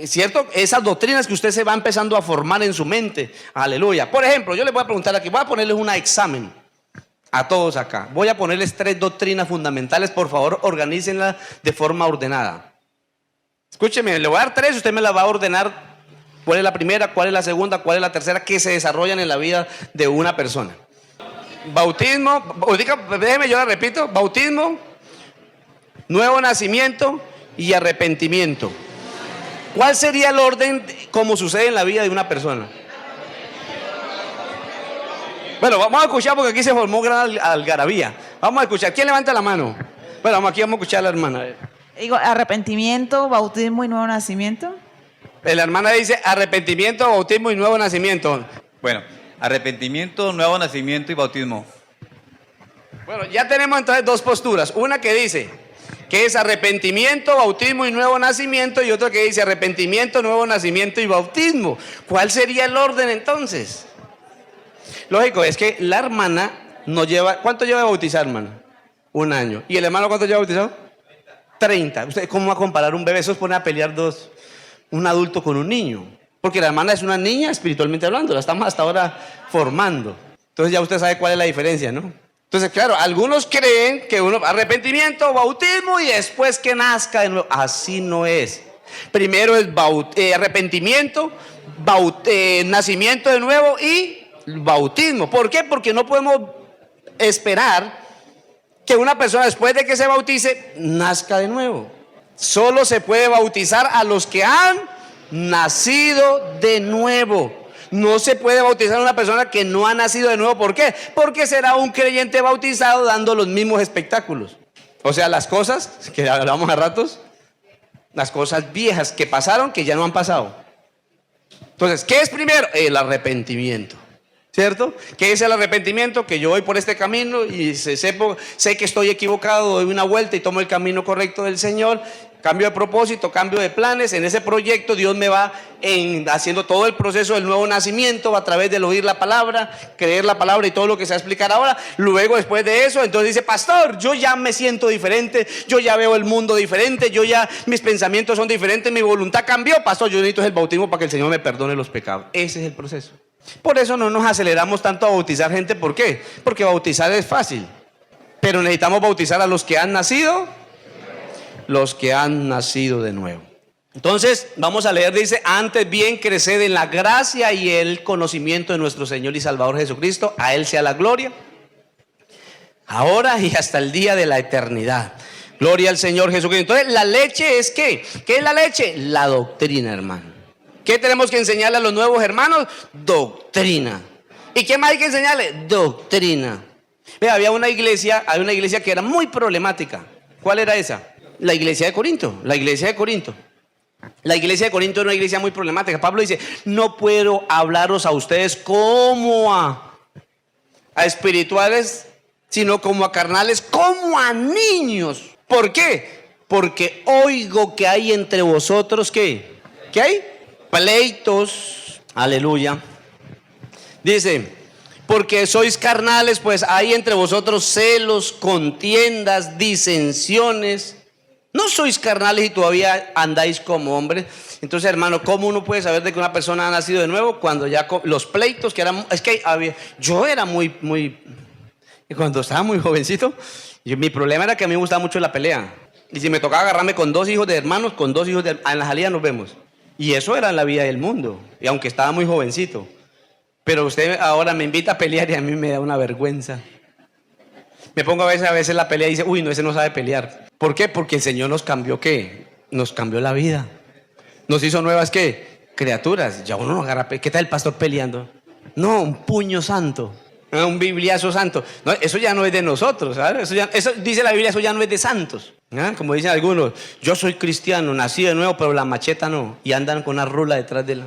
¿cierto? Esas doctrinas que usted se va empezando a formar en su mente. Aleluya. Por ejemplo, yo les voy a preguntar aquí, voy a ponerles un examen a todos acá. Voy a ponerles 3 doctrinas fundamentales. Por favor, organícenlas de forma ordenada. Escúcheme, le voy a dar 3, usted me las va a ordenar. ¿Cuál es la primera? ¿Cuál es la segunda? ¿Cuál es la tercera? Que se desarrollan en la vida de una persona. Bautismo, déjeme yo la repito, bautismo, nuevo nacimiento y arrepentimiento. ¿Cuál sería el orden como sucede en la vida de una persona? Bueno, vamos a escuchar porque aquí se formó gran algarabía. Vamos a escuchar. ¿Quién levanta la mano? Bueno, aquí vamos a escuchar a la hermana. Digo, arrepentimiento, bautismo y nuevo nacimiento. La hermana dice arrepentimiento, bautismo y nuevo nacimiento. Bueno, arrepentimiento, nuevo nacimiento y bautismo. Bueno, ya tenemos entonces 2 posturas. Una que dice que es arrepentimiento, bautismo y nuevo nacimiento, y otra que dice arrepentimiento, nuevo nacimiento y bautismo. ¿Cuál sería el orden entonces? Lógico, es que la hermana no lleva... ¿Cuánto lleva de bautizar, hermana? 1 año. ¿Y el hermano cuánto lleva bautizado? 30. ¿Usted cómo va a comparar un bebé? Eso es poner a pelear un adulto con un niño. Porque la hermana es una niña espiritualmente hablando, la estamos hasta ahora formando. Entonces ya usted sabe cuál es la diferencia, ¿no? Entonces, claro, algunos creen que uno arrepentimiento, bautismo y después que nazca de nuevo. Así no es. Primero es arrepentimiento, nacimiento de nuevo y bautismo. ¿Por qué? Porque no podemos esperar que una persona después de que se bautice nazca de nuevo. Solo se puede bautizar a los que han nacido de nuevo. No se puede bautizar a una persona que no ha nacido de nuevo. ¿Por qué? Porque será un creyente bautizado dando los mismos espectáculos. O sea, las cosas que hablamos a ratos, las cosas viejas que pasaron que ya no han pasado. Entonces, ¿qué es primero? El arrepentimiento. ¿Cierto? ¿Qué es el arrepentimiento? Que yo voy por este camino y sé que estoy equivocado, doy una vuelta y tomo el camino correcto del Señor. Cambio de propósito, cambio de planes. En ese proyecto Dios me va haciendo todo el proceso del nuevo nacimiento a través del oír la palabra, creer la palabra y todo lo que se va a explicar ahora. Luego, después de eso, entonces dice: pastor, yo ya me siento diferente, yo ya veo el mundo diferente, mis pensamientos son diferentes, mi voluntad cambió. Pastor, yo necesito el bautismo para que el Señor me perdone los pecados. Ese es el proceso. Por eso no nos aceleramos tanto a bautizar gente. ¿Por qué? Porque bautizar es fácil, pero necesitamos bautizar a los que han nacido de nuevo. Entonces vamos a leer, dice: antes bien creced en la gracia y el conocimiento de nuestro Señor y Salvador Jesucristo. A Él sea la gloria, ahora y hasta el día de la eternidad. Gloria al Señor Jesucristo. Entonces, la leche es ¿qué? ¿Qué es la leche? La doctrina, hermano. ¿Qué tenemos que enseñarle a los nuevos hermanos? Doctrina. ¿Y qué más hay que enseñarle? Doctrina. Vea, hay una iglesia que era muy problemática. ¿Cuál era esa? La iglesia de Corinto. La iglesia de Corinto era una iglesia muy problemática. Pablo dice: no puedo hablaros a ustedes como a espirituales, sino como a carnales, como a niños. ¿Por qué? Porque oigo que hay entre vosotros, ¿qué? ¿Qué hay? Pleitos. Aleluya. Dice: porque sois carnales, pues hay entre vosotros celos, contiendas, disensiones. No sois carnales y todavía andáis como hombres. Entonces, hermano, ¿cómo uno puede saber de que una persona ha nacido de nuevo? Cuando ya los pleitos que eran... Es que yo era cuando estaba muy jovencito, mi problema era que a mí me gustaba mucho la pelea. Y si me tocaba agarrarme con 2 hijos de hermanos, en la salida nos vemos. Y eso era la vida del mundo. Y aunque estaba muy jovencito. Pero usted ahora me invita a pelear y a mí me da una vergüenza. Me pongo a veces la pelea y dice: uy, no, ese no sabe pelear. ¿Por qué? Porque el Señor nos cambió, ¿qué? Nos cambió la vida. Nos hizo nuevas, ¿qué? Criaturas. Ya uno no agarra. ¿Qué tal el pastor peleando? No, un puño santo. Un bibliazo santo. No, eso ya no es de nosotros, ¿sabes? Eso dice la Biblia, eso ya no es de santos. ¿Ah? Como dicen algunos: yo soy cristiano, nací de nuevo, pero la macheta no. Y andan con una rula detrás de la...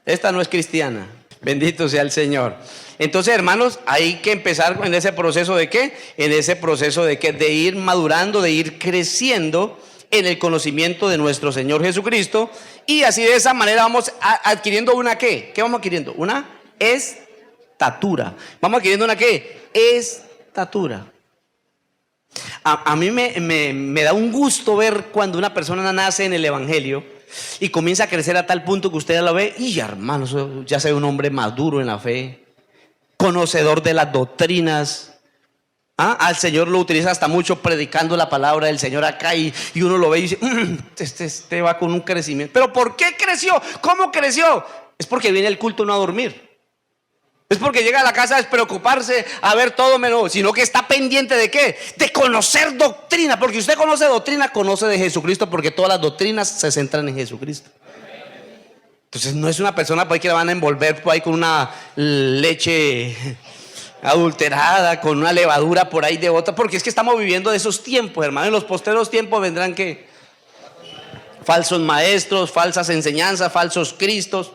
Esta no es cristiana. Bendito sea el Señor. Entonces, hermanos, hay que empezar en ese proceso de ¿qué? En ese proceso de ¿qué? De ir madurando, de ir creciendo en el conocimiento de nuestro Señor Jesucristo. Y así de esa manera vamos adquiriendo una ¿qué? ¿Qué vamos adquiriendo? Una estatura. Vamos adquiriendo una ¿qué? estatura. A mí me da un gusto ver cuando una persona nace en el Evangelio y comienza a crecer a tal punto que usted ya lo ve, y hermano, ya se ve un hombre maduro en la fe, conocedor de las doctrinas. Al Señor lo utiliza hasta mucho predicando la palabra del Señor acá, y uno lo ve y dice, este va con un crecimiento. ¿Pero por qué creció? ¿Cómo creció? Es porque viene el culto no a dormir. Es porque llega a la casa a despreocuparse, a ver todo menos, sino que está pendiente ¿de qué? De conocer doctrina, porque usted conoce doctrina, conoce de Jesucristo, porque todas las doctrinas se centran en Jesucristo. Entonces no es una persona por ahí que la van a envolver por ahí con una leche adulterada, con una levadura por ahí de otra, porque es que estamos viviendo de esos tiempos, hermano. En los posteros tiempos vendrán que falsos maestros, falsas enseñanzas, falsos cristos.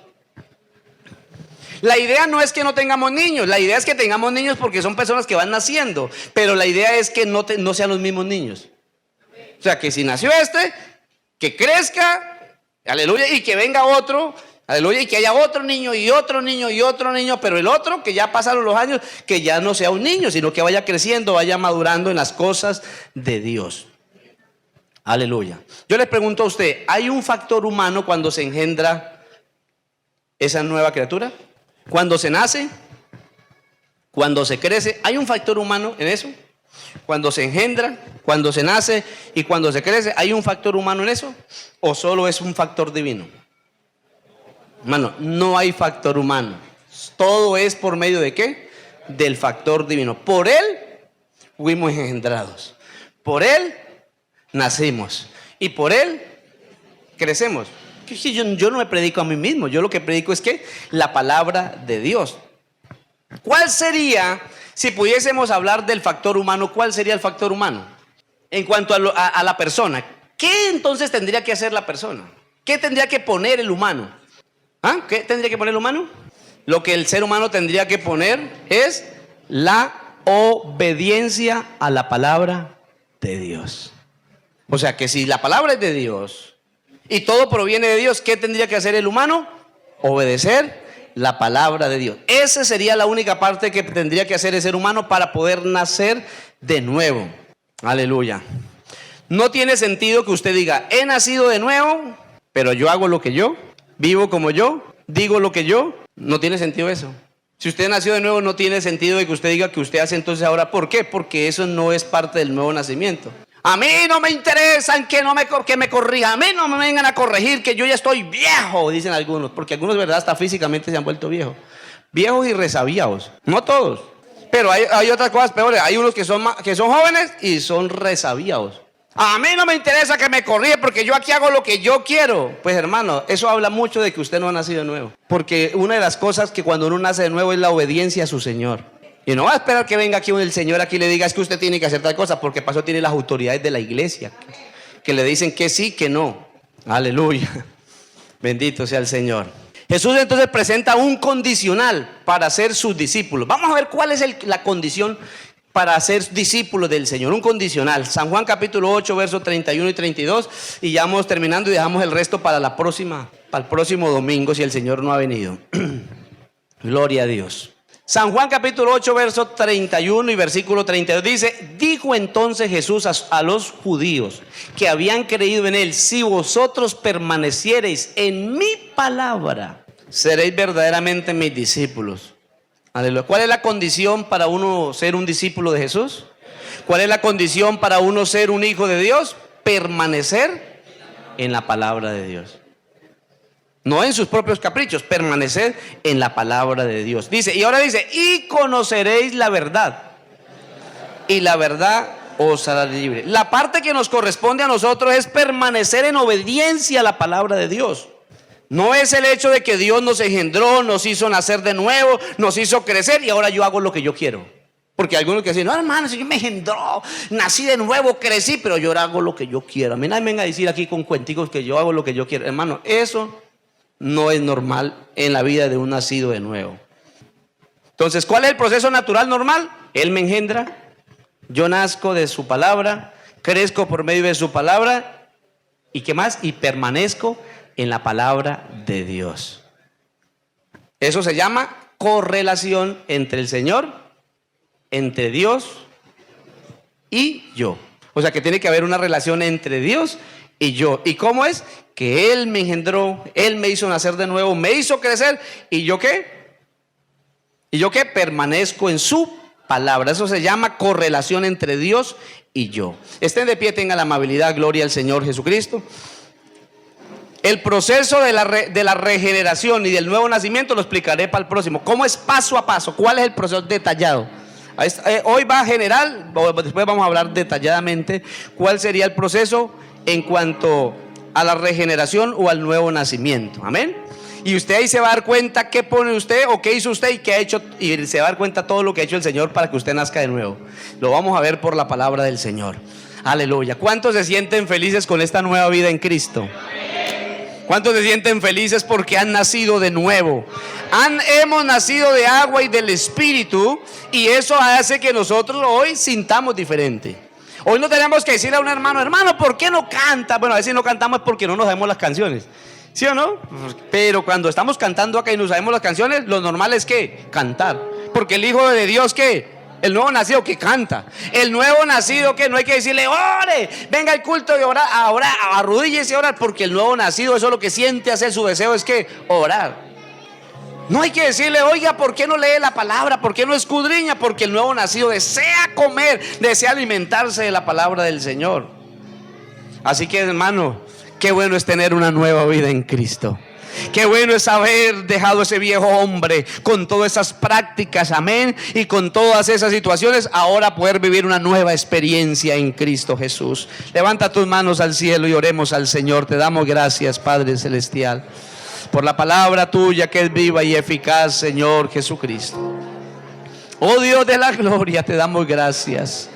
La idea no es que no tengamos niños, la idea es que tengamos niños porque son personas que van naciendo, pero la idea es que no sean los mismos niños. O sea, que si nació que crezca, aleluya, y que venga otro, aleluya, y que haya otro niño y otro niño y otro niño, pero el otro, que ya pasaron los años, que ya no sea un niño, sino que vaya creciendo, vaya madurando en las cosas de Dios. Aleluya. Yo les pregunto a usted, ¿hay un factor humano cuando se engendra esa nueva criatura? Cuando se nace, cuando se crece, ¿hay un factor humano en eso? Cuando se engendra, cuando se nace y cuando se crece, ¿hay un factor humano en eso? ¿O solo es un factor divino? Hermano, no hay factor humano. Todo es por medio ¿de qué? Del factor divino. Por Él fuimos engendrados. Por Él nacimos. Y por Él crecemos. Yo no me predico a mí mismo. Yo lo que predico es que la palabra de Dios. ¿Cuál sería, si pudiésemos hablar del factor humano, cuál sería el factor humano? En cuanto a la persona, ¿qué entonces tendría que hacer la persona? ¿Qué tendría que poner el humano? ¿Qué tendría que poner el humano? Lo que el ser humano tendría que poner es la obediencia a la palabra de Dios. O sea que si la palabra es de Dios y todo proviene de Dios, ¿qué tendría que hacer el humano? Obedecer la palabra de Dios. Esa sería la única parte que tendría que hacer el ser humano para poder nacer de nuevo. Aleluya. No tiene sentido que usted diga, he nacido de nuevo, pero yo hago lo que yo, vivo como yo, digo lo que yo. No tiene sentido eso. Si usted nació de nuevo, no tiene sentido de que usted diga que usted hace entonces ahora. ¿Por qué? Porque eso no es parte del nuevo nacimiento. A mí no me interesan que me corrija. A mí no me vengan a corregir que yo ya estoy viejo, dicen algunos. Porque algunos, verdad, hasta físicamente se han vuelto viejos. Viejos y resabiados. No todos. Pero hay otras cosas peores. Hay unos que son jóvenes y son resabiados. A mí no me interesa que me corrija porque yo aquí hago lo que yo quiero. Pues hermano, eso habla mucho de que usted no ha nacido de nuevo. Porque una de las cosas que cuando uno nace de nuevo es la obediencia a su Señor. Y no va a esperar que venga aquí el Señor aquí y le diga es que usted tiene que hacer tal cosa, porque pasó tiene las autoridades de la iglesia que le dicen que sí, que no. Aleluya. Bendito sea el Señor. Jesús entonces presenta un condicional para ser sus discípulos. Vamos a ver cuál es la condición para ser discípulos del Señor. Un condicional. San Juan capítulo 8, versos 31 y 32. Y ya vamos terminando y dejamos el resto para el próximo domingo si el Señor no ha venido. Gloria a Dios. San Juan capítulo 8, verso 31 y versículo 32 dice, dijo entonces Jesús a los judíos que habían creído en Él, si vosotros permaneciereis en mi palabra, seréis verdaderamente mis discípulos. Aleluya. ¿Cuál es la condición para uno ser un discípulo de Jesús? ¿Cuál es la condición para uno ser un hijo de Dios? Permanecer en la palabra de Dios. No en sus propios caprichos, permanecer en la palabra de Dios. Dice, y ahora dice, y conoceréis la verdad, y la verdad os hará libre. La parte que nos corresponde a nosotros es permanecer en obediencia a la palabra de Dios. No es el hecho de que Dios nos engendró, nos hizo nacer de nuevo, nos hizo crecer y ahora yo hago lo que yo quiero. Porque algunos que dicen, no hermano, si yo me engendró, nací de nuevo, crecí, pero yo ahora hago lo que yo quiero. A mí nadie me venga a decir aquí con cuenticos que yo hago lo que yo quiero. Hermano, eso no es normal en la vida de un nacido de nuevo. Entonces, ¿cuál es el proceso natural normal? Él me engendra, yo nazco de su palabra, crezco por medio de su palabra, ¿y qué más? Y permanezco en la palabra de Dios. Eso se llama correlación entre el Señor, entre Dios y yo. O sea que tiene que haber una relación entre Dios y yo. ¿Y cómo es? Que Él me engendró, Él me hizo nacer de nuevo, me hizo crecer. ¿Y yo qué? ¿Y yo qué? Permanezco en su palabra. Eso se llama correlación entre Dios y yo. Estén de pie, tengan la amabilidad, gloria al Señor Jesucristo. El proceso de la regeneración y del nuevo nacimiento lo explicaré para el próximo. ¿Cómo es paso a paso? ¿Cuál es el proceso detallado? Hoy va general, después vamos a hablar detalladamente cuál sería el proceso en cuanto a la regeneración o al nuevo nacimiento. Amén. Y usted ahí se va a dar cuenta qué pone usted o qué hizo usted y qué ha hecho, y se va a dar cuenta todo lo que ha hecho el Señor para que usted nazca de nuevo. Lo vamos a ver por la palabra del Señor. Aleluya. ¿Cuántos se sienten felices con esta nueva vida en Cristo? ¿Cuántos se sienten felices porque han nacido de nuevo? Hemos nacido de agua y del Espíritu, y eso hace que nosotros hoy sintamos diferente. Hoy no tenemos que decirle a un hermano, hermano, ¿por qué no canta? Bueno, a veces no cantamos porque no nos sabemos las canciones, ¿sí o no? Pero cuando estamos cantando acá y nos sabemos las canciones, lo normal es que cantar. Porque el Hijo de Dios, ¿qué? El nuevo nacido que canta. El nuevo nacido que no hay que decirle, ore, venga al culto y orar, ahora arrodíllese a orar, porque el nuevo nacido, eso es lo que siente hacer, su deseo es que orar. No hay que decirle, oiga, ¿por qué no lee la palabra? ¿Por qué no escudriña? Porque el nuevo nacido desea comer, desea alimentarse de la palabra del Señor. Así que, hermano, qué bueno es tener una nueva vida en Cristo. Qué bueno es haber dejado ese viejo hombre con todas esas prácticas, amén, y con todas esas situaciones, ahora poder vivir una nueva experiencia en Cristo Jesús. Levanta tus manos al cielo y oremos al Señor. Te damos gracias, Padre Celestial, por la palabra tuya que es viva y eficaz, Señor Jesucristo. Oh Dios de la gloria, te damos gracias,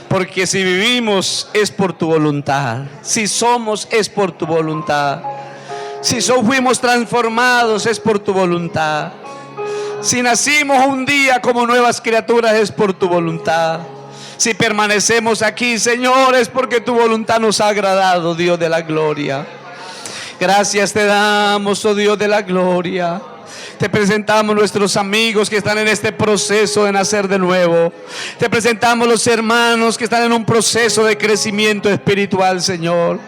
porque si vivimos es por tu voluntad, si somos es por tu voluntad, si fuimos transformados es por tu voluntad, si nacimos un día como nuevas criaturas es por tu voluntad, si permanecemos aquí, Señor, es porque tu voluntad nos ha agradado, Dios de la gloria. Gracias te damos, oh Dios de la gloria. Te presentamos nuestros amigos que están en este proceso de nacer de nuevo. Te presentamos los hermanos que están en un proceso de crecimiento espiritual, Señor.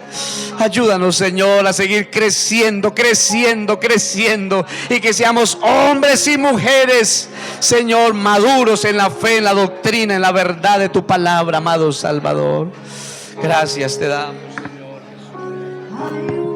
Ayúdanos, Señor, a seguir creciendo, creciendo, creciendo, y que seamos hombres y mujeres, Señor, maduros en la fe, en la doctrina, en la verdad de tu palabra, amado Salvador. Gracias te damos, Señor.